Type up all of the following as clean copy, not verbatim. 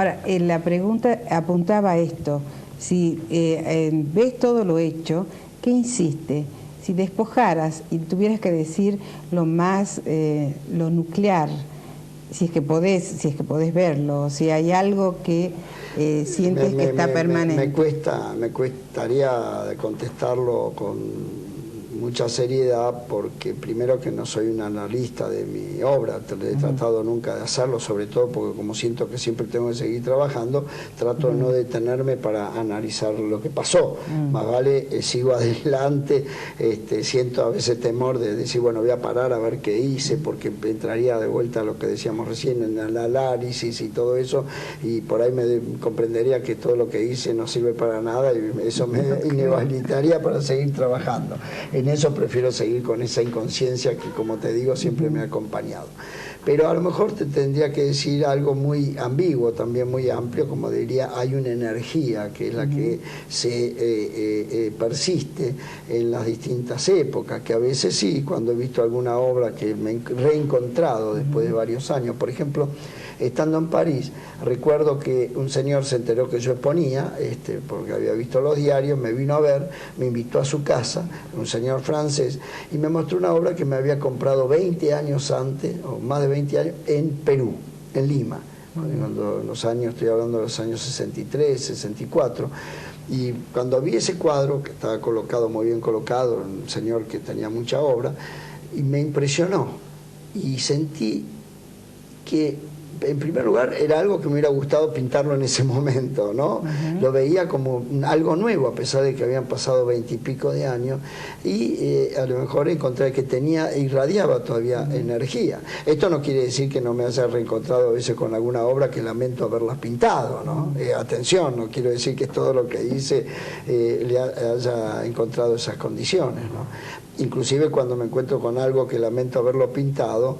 Ahora, la pregunta apuntaba a esto, si ves todo lo hecho, ¿qué insiste? Si despojaras y tuvieras que decir lo más, lo nuclear, si es que podés verlo, si hay algo que sientes que está permanente. Me cuestaría contestarlo con mucha seriedad, porque primero que no soy un analista de mi obra, he tratado nunca de hacerlo, sobre todo porque como siento que siempre tengo que seguir trabajando, trato de no detenerme para analizar lo que pasó. Más vale, sigo adelante, siento a veces temor de decir, bueno, voy a parar a ver qué hice, porque entraría de vuelta a lo que decíamos recién, en el análisis y todo eso, y por ahí me comprendería que todo lo que hice no sirve para nada, y eso me inhabilitaría para seguir trabajando. En eso prefiero seguir con esa inconsciencia que, como te digo, siempre me ha acompañado. Pero a lo mejor te tendría que decir algo muy ambiguo, también muy amplio, como diría, hay una energía que es la que se persiste en las distintas épocas, que a veces sí, cuando he visto alguna obra que me he reencontrado después de varios años, por ejemplo, estando en París, recuerdo que un señor se enteró que yo exponía, porque había visto los diarios, me vino a ver, me invitó a su casa, un señor francés, y me mostró una obra que me había comprado 20 años antes, o más de 20 años, en Perú, en Lima, cuando los años, estoy hablando de los años 63, 64, y cuando vi ese cuadro, que estaba colocado, muy bien colocado, un señor que tenía mucha obra, y me impresionó, y sentí que en primer lugar era algo que me hubiera gustado pintarlo en ese momento, ¿no? Lo veía como algo nuevo, a pesar de que habían pasado 20 y pico de años, y a lo mejor encontré que irradiaba todavía energía. Esto no quiere decir que no me haya reencontrado a veces con alguna obra que lamento haberlas pintado, ¿no? Atención, no quiero decir que todo lo que hice le haya encontrado esas condiciones, ¿no? Inclusive cuando me encuentro con algo que lamento haberlo pintado,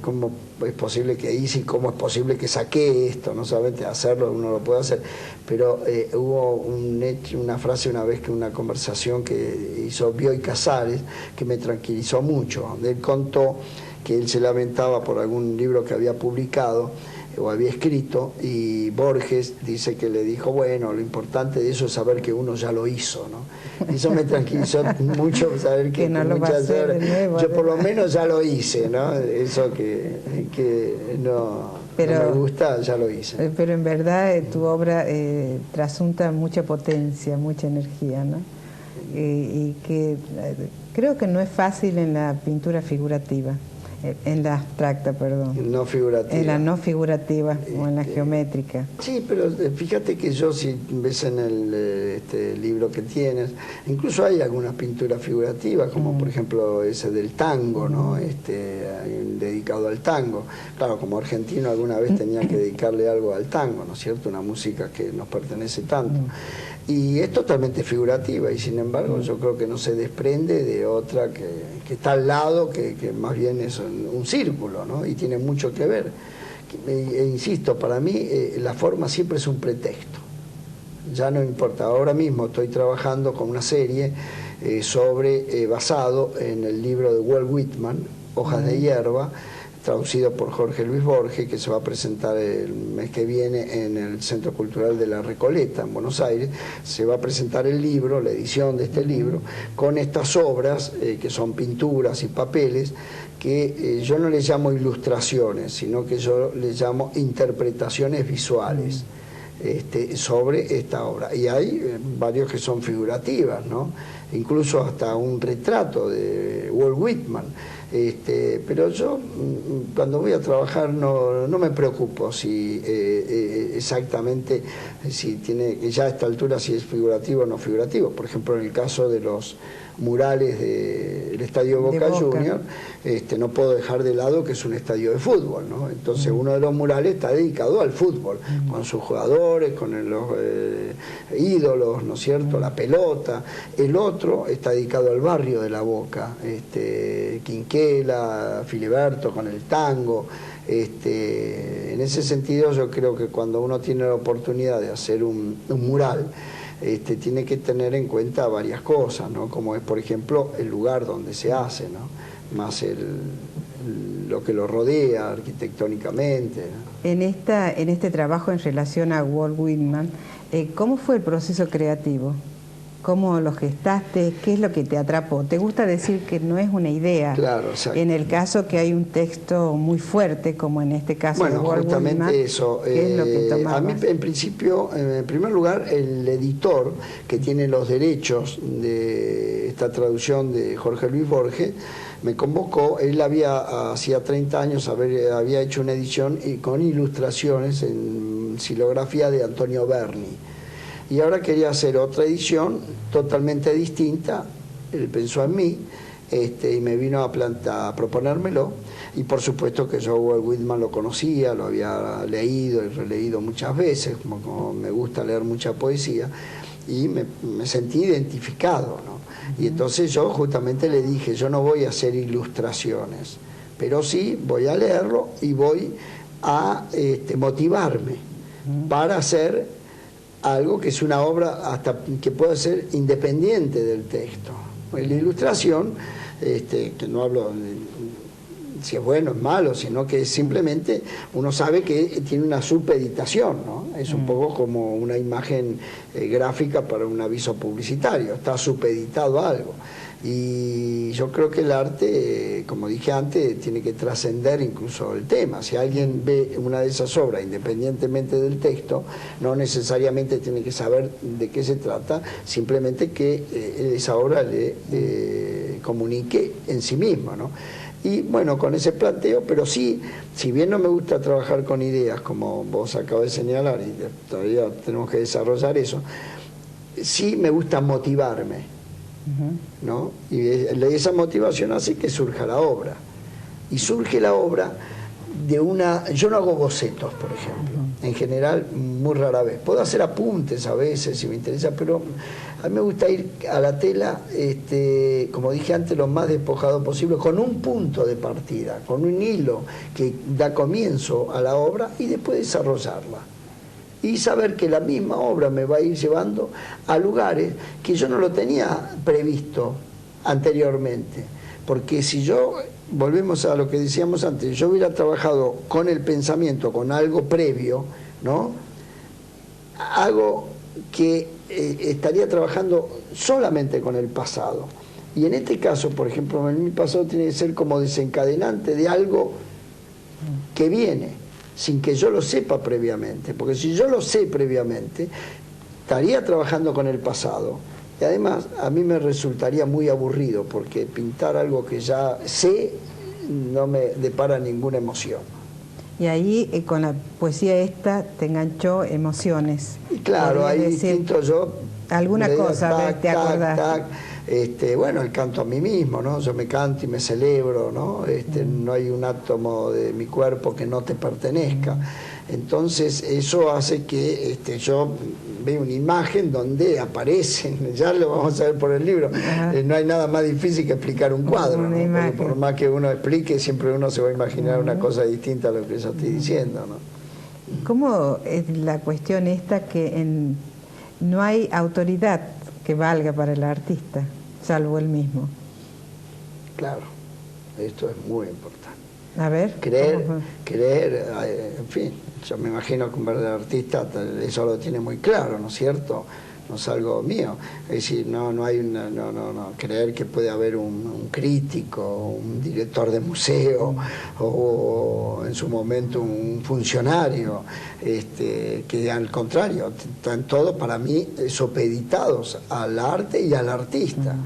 cómo es posible que hice y cómo es posible que saqué esto, no solamente hacerlo, uno lo puede hacer, pero hubo una frase una vez, que una conversación que hizo Bioy Casares, que me tranquilizó mucho, donde él contó que él se lamentaba por algún libro que había publicado o había escrito, y Borges dice que le dijo, bueno, lo importante de eso es saber que uno ya lo hizo, ¿no? Eso me tranquilizó mucho, saber que no lo va a hacer de nuevo, yo por lo menos ya lo hice, ¿no? Eso que no me gusta, ya lo hice. Pero en verdad tu obra trasunta mucha potencia, mucha energía, ¿no? Y que creo que no es fácil en la pintura figurativa. En la abstracta, perdón. No figurativa. En la no figurativa o en la geométrica. Sí, pero fíjate que yo, si ves en el libro que tienes, incluso hay algunas pinturas figurativas, como por ejemplo ese del tango, ¿no? Dedicado al tango. Claro, como argentino alguna vez tenía que dedicarle algo al tango, ¿no es cierto? Una música que nos pertenece tanto. Y es totalmente figurativa, y sin embargo yo creo que no se desprende de otra que está al lado, que más bien es un círculo, ¿no? Y tiene mucho que ver. Insisto, para mí la forma siempre es un pretexto. Ya no importa, ahora mismo estoy trabajando con una serie basado en el libro de Walt Whitman, Hojas de hierba, traducido por Jorge Luis Borges, que se va a presentar el mes que viene en el Centro Cultural de La Recoleta, en Buenos Aires. Se va a presentar el libro, la edición de este libro, con estas obras, que son pinturas y papeles, que yo no les llamo ilustraciones, sino que yo les llamo interpretaciones visuales sobre esta obra. Y hay varios que son figurativas, ¿no? Incluso hasta un retrato de Walt Whitman. Pero yo cuando voy a trabajar no me preocupo si exactamente si tiene ya a esta altura si es figurativo o no figurativo. Por ejemplo, en el caso de los murales del estadio Boca Juniors, no puedo dejar de lado que es un estadio de fútbol, ¿no? Entonces uno de los murales está dedicado al fútbol, con sus jugadores, con los ídolos, ¿no es cierto?, la pelota. El otro está dedicado al barrio de La Boca, Quinquela, Filiberto con el tango. En ese sentido yo creo que cuando uno tiene la oportunidad de hacer un mural, tiene que tener en cuenta varias cosas, ¿no? Como es, por ejemplo, el lugar donde se hace, ¿no? Más lo que lo rodea arquitectónicamente, ¿no? En este trabajo en relación a Walt Whitman, ¿cómo fue el proceso creativo? ¿Cómo lo gestaste? ¿Qué es lo que te atrapó? ¿Te gusta decir que no es una idea? Claro, exacto. En el caso que hay un texto muy fuerte, como en este caso de Walt Whitman, eso. ¿qué es lo que tomabas? A mí, en principio, en primer lugar, el editor que tiene los derechos de esta traducción de Jorge Luis Borges me convocó. Él hacía 30 años había hecho una edición con ilustraciones en xilografía de Antonio Berni. Y ahora quería hacer otra edición totalmente distinta. Él pensó en mí y me vino a proponérmelo. Y por supuesto que yo Walt Whitman lo conocía, lo había leído y releído muchas veces, como me gusta leer mucha poesía, y me sentí identificado, ¿no? Y entonces yo justamente le dije, yo no voy a hacer ilustraciones, pero sí voy a leerlo y voy a motivarme para hacer algo que es una obra hasta que pueda ser independiente del texto. La ilustración, que no hablo si es bueno o es malo, sino que simplemente uno sabe que tiene una supeditación, ¿no? Es un poco como una imagen gráfica para un aviso publicitario, está supeditado a algo. Y yo creo que el arte, como dije antes, tiene que trascender incluso el tema. Si alguien ve una de esas obras, independientemente del texto, no necesariamente tiene que saber de qué se trata, simplemente que esa obra le comunique en sí misma, ¿no? Y bueno, con ese planteo, pero sí, si bien no me gusta trabajar con ideas, como vos acabas de señalar, y todavía tenemos que desarrollar eso, sí me gusta motivarme, ¿no? Y esa motivación hace que surja la obra. Y surge la obra de una... Yo no hago bocetos, por ejemplo, en general, muy rara vez. Puedo hacer apuntes a veces, si me interesa, pero a mí me gusta ir a la tela, como dije antes, lo más despojado posible, con un punto de partida, con un hilo que da comienzo a la obra y después desarrollarla. Y saber que la misma obra me va a ir llevando a lugares que yo no lo tenía previsto anteriormente. Porque si yo, volvemos a lo que decíamos antes, yo hubiera trabajado con el pensamiento, con algo previo, ¿no? Hago que estaría trabajando solamente con el pasado. Y en este caso, por ejemplo, en mi pasado tiene que ser como desencadenante de algo que viene, sin que yo lo sepa previamente, porque si yo lo sé previamente, estaría trabajando con el pasado, y además a mí me resultaría muy aburrido, porque pintar algo que ya sé no me depara ninguna emoción. Y ahí con la poesía esta te enganchó emociones. Y claro, hay distinto yo... Alguna cosa, ¿te acordás? Bueno, el canto a mí mismo, ¿no? Yo me canto y me celebro, ¿no? No hay un átomo de mi cuerpo que no te pertenezca. Entonces eso hace que yo vea una imagen donde aparecen, ya lo vamos a ver por el libro, no hay nada más difícil que explicar un cuadro, ¿no? Por más que uno explique, siempre uno se va a imaginar una cosa distinta a lo que yo estoy diciendo, ¿no? ¿Cómo es la cuestión esta que no hay autoridad que valga para el artista, salvo él mismo? Claro, esto es muy importante. A ver. Creer, en fin, yo me imagino que un verdadero artista eso lo tiene muy claro, ¿no es cierto? No es algo mío. Es decir, no hay creer que puede haber un crítico, un director de museo, o en su momento un funcionario, que al contrario, están todos para mí supeditados al arte y al artista.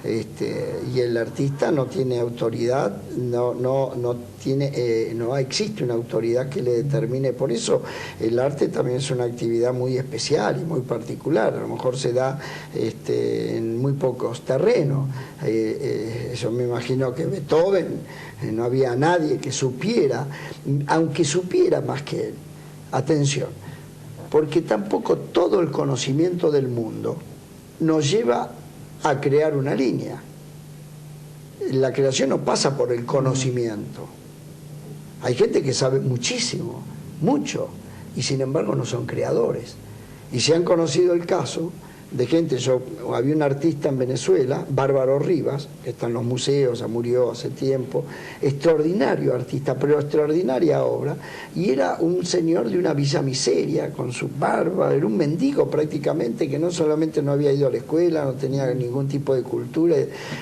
Y el artista no tiene autoridad, no existe una autoridad que le determine. Por eso el arte también es una actividad muy especial y muy particular. A lo mejor se da en muy pocos terrenos. Yo me imagino que Beethoven no había nadie que supiera, aunque supiera más que él. Atención, porque tampoco todo el conocimiento del mundo nos lleva a crear una línea. La creación no pasa por el conocimiento. Hay gente que sabe muchísimo, mucho, y sin embargo no son creadores. Y si han conocido el caso de gente. Había un artista en Venezuela, Bárbaro Rivas, que está en los museos, ya murió hace tiempo, extraordinario artista, pero extraordinaria obra, y era un señor de una villa miseria, con su barba, era un mendigo prácticamente, que no solamente no había ido a la escuela, no tenía ningún tipo de cultura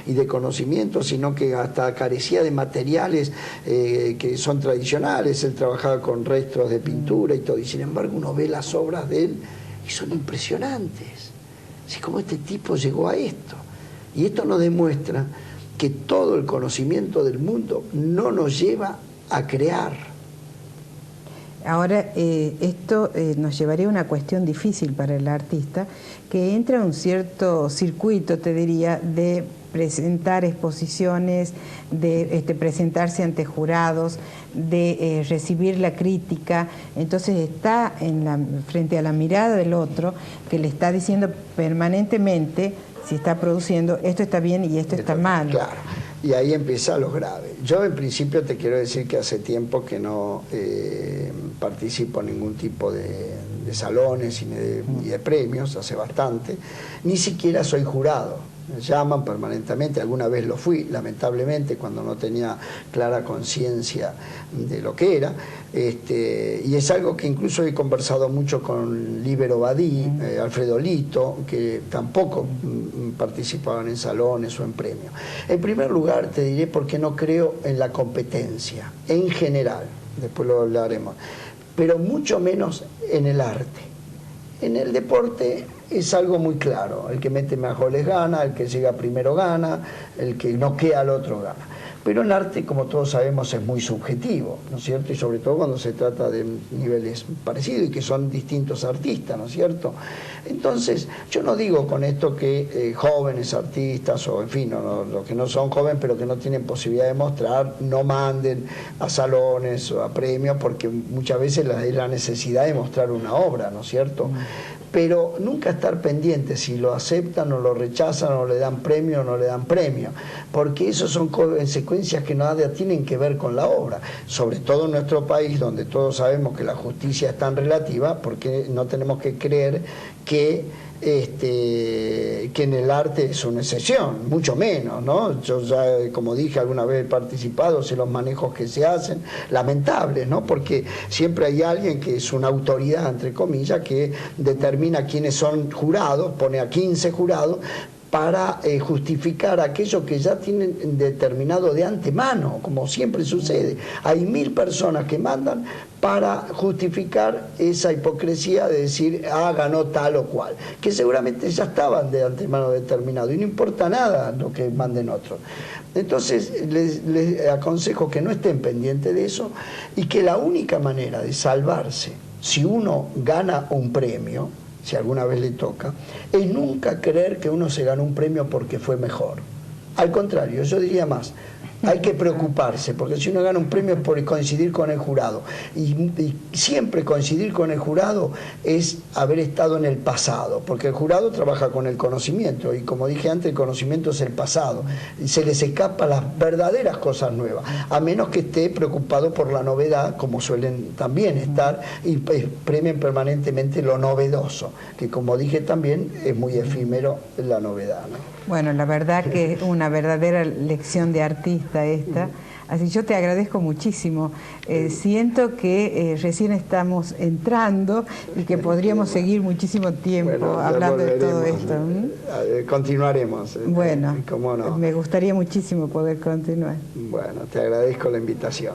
y de conocimiento, sino que hasta carecía de materiales que son tradicionales. Él trabajaba con restos de pintura y todo, y sin embargo uno ve las obras de él y son impresionantes. Así como este tipo llegó a esto. Y esto nos demuestra que todo el conocimiento del mundo no nos lleva a crear. Ahora, esto nos llevaría a una cuestión difícil para el artista, que entra en un cierto circuito, te diría, de presentar exposiciones, de presentarse ante jurados, de recibir la crítica. Entonces está frente a la mirada del otro, que le está diciendo permanentemente, si está produciendo, esto está bien y esto está mal. Claro, y ahí empieza lo grave. Yo en principio te quiero decir que hace tiempo que no participo en ningún tipo de salones y de premios, hace bastante, ni siquiera soy jurado. Me llaman permanentemente, alguna vez lo fui, lamentablemente, cuando no tenía clara conciencia de lo que era, y es algo que incluso he conversado mucho con Líbero Badí, Alfredo Lito, que tampoco participaban en salones o en premios. En primer lugar, te diré por qué no creo en la competencia, en general, después lo hablaremos, pero mucho menos en el arte. En el deporte es algo muy claro, el que mete más goles gana, el que llega primero gana, el que noquea al otro gana. Pero el arte, como todos sabemos, es muy subjetivo, ¿no es cierto? Y sobre todo cuando se trata de niveles parecidos y que son distintos artistas, ¿no es cierto? Entonces, yo no digo con esto que jóvenes artistas, o en fin, los que no son jóvenes pero que no tienen posibilidad de mostrar, no manden a salones o a premios, porque muchas veces hay la necesidad de mostrar una obra, ¿no es cierto? Pero nunca estar pendiente si lo aceptan o lo rechazan o le dan premio o no le dan premio, porque eso son consecuencias que nada tienen que ver con la obra, sobre todo en nuestro país donde todos sabemos que la justicia es tan relativa, porque no tenemos que creer que en el arte es una excepción, mucho menos, ¿no? Yo ya, como dije, alguna vez he participado, sé los manejos que se hacen, lamentables, ¿no? Porque siempre hay alguien que es una autoridad, entre comillas, que determina quiénes son jurados, pone a 15 jurados, para justificar aquello que ya tienen determinado de antemano, como siempre sucede. Hay 1000 personas que mandan para justificar esa hipocresía de decir, ganó tal o cual, que seguramente ya estaban de antemano determinados y no importa nada lo que manden otros. Entonces les aconsejo que no estén pendientes de eso y que la única manera de salvarse, si uno gana un premio, si alguna vez le toca, es nunca creer que uno se ganó un premio porque fue mejor. Al contrario, yo diría más, hay que preocuparse, porque si uno gana un premio es por coincidir con el jurado. Y siempre coincidir con el jurado es haber estado en el pasado, porque el jurado trabaja con el conocimiento, y como dije antes, el conocimiento es el pasado. Y se les escapa las verdaderas cosas nuevas, a menos que esté preocupado por la novedad, como suelen también estar, y premien permanentemente lo novedoso, que como dije también es muy efímero la novedad, ¿no? Bueno, la verdad que es una verdadera lección de artista esta. Así yo te agradezco muchísimo. Siento que recién estamos entrando y que podríamos seguir muchísimo tiempo hablando de todo esto. Continuaremos. Bueno, ¿cómo no? Me gustaría muchísimo poder continuar. Bueno, te agradezco la invitación.